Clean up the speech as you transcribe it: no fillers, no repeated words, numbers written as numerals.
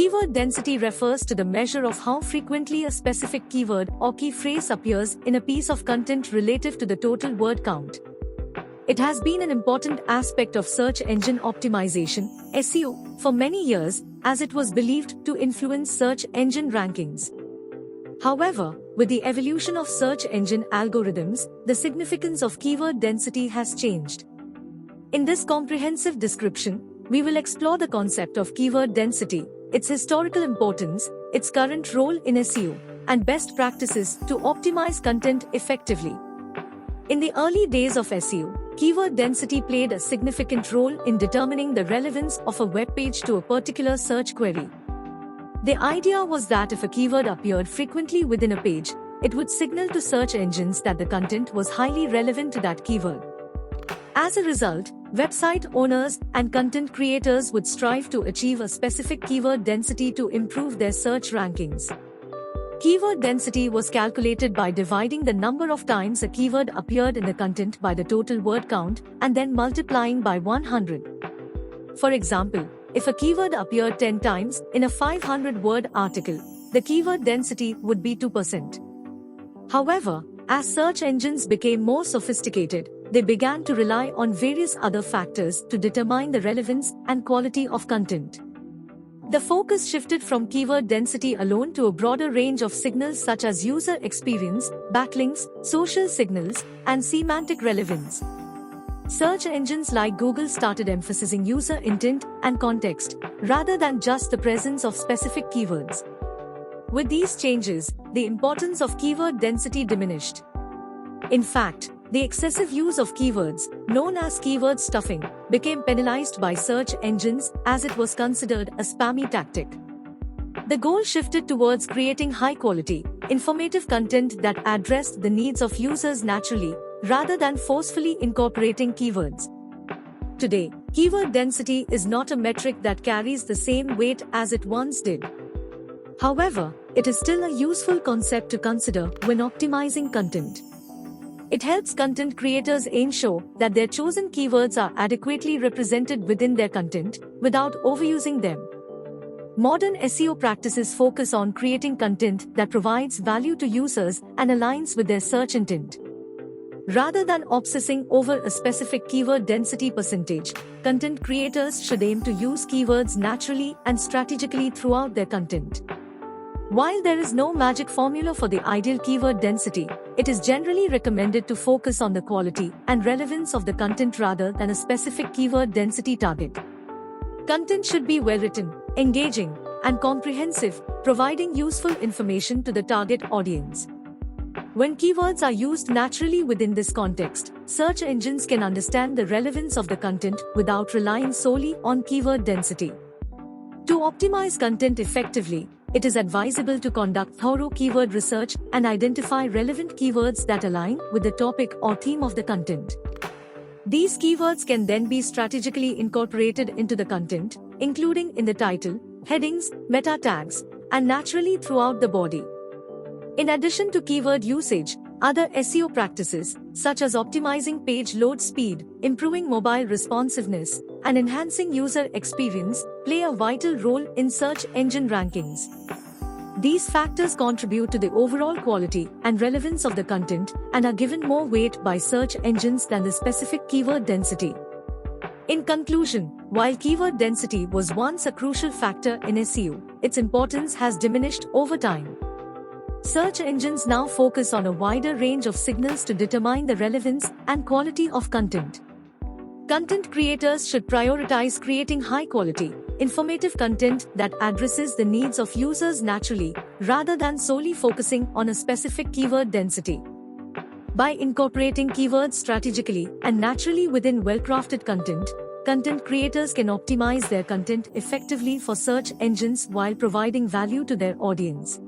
Keyword density refers to the measure of how frequently a specific keyword or key phrase appears in a piece of content relative to the total word count. It has been an important aspect of search engine optimization (SEO) for many years, as it was believed to influence search engine rankings. However, with the evolution of search engine algorithms, the significance of keyword density has changed. In this comprehensive description, we will explore the concept of keyword density, its historical importance, its current role in SEO, and best practices to optimize content effectively. In the early days of SEO, keyword density played a significant role in determining the relevance of a web page to a particular search query. The idea was that if a keyword appeared frequently within a page, it would signal to search engines that the content was highly relevant to that keyword. As a result, website owners and content creators would strive to achieve a specific keyword density to improve their search rankings. Keyword density was calculated by dividing the number of times a keyword appeared in the content by the total word count and then multiplying by 100. For example, if a keyword appeared 10 times in a 500-word article, the keyword density would be 2%. However, as search engines became more sophisticated, they began to rely on various other factors to determine the relevance and quality of content. The focus shifted from keyword density alone to a broader range of signals such as user experience, backlinks, social signals, and semantic relevance. Search engines like Google started emphasizing user intent and context, rather than just the presence of specific keywords. With these changes, the importance of keyword density diminished. In fact, the excessive use of keywords, known as keyword stuffing, became penalized by search engines as it was considered a spammy tactic. The goal shifted towards creating high-quality, informative content that addressed the needs of users naturally, rather than forcefully incorporating keywords. Today, keyword density is not a metric that carries the same weight as it once did. However, it is still a useful concept to consider when optimizing content. It helps content creators ensure that their chosen keywords are adequately represented within their content, without overusing them. Modern SEO practices focus on creating content that provides value to users and aligns with their search intent. Rather than obsessing over a specific keyword density percentage, content creators should aim to use keywords naturally and strategically throughout their content. While there is no magic formula for the ideal keyword density, it is generally recommended to focus on the quality and relevance of the content rather than a specific keyword density target. Content should be well-written, engaging, and comprehensive, providing useful information to the target audience. When keywords are used naturally within this context, search engines can understand the relevance of the content without relying solely on keyword density. To optimize content effectively, it is advisable to conduct thorough keyword research and identify relevant keywords that align with the topic or theme of the content. These keywords can then be strategically incorporated into the content, including in the title, headings, meta tags, and naturally throughout the body. In addition to keyword usage, other SEO practices, such as optimizing page load speed, improving mobile responsiveness, and enhancing user experience, play a vital role in search engine rankings. These factors contribute to the overall quality and relevance of the content and are given more weight by search engines than the specific keyword density. In conclusion, while keyword density was once a crucial factor in SEO, its importance has diminished over time. Search engines now focus on a wider range of signals to determine the relevance and quality of content. Content creators should prioritize creating high-quality, informative content that addresses the needs of users naturally, rather than solely focusing on a specific keyword density. By incorporating keywords strategically and naturally within well-crafted content, content creators can optimize their content effectively for search engines while providing value to their audience.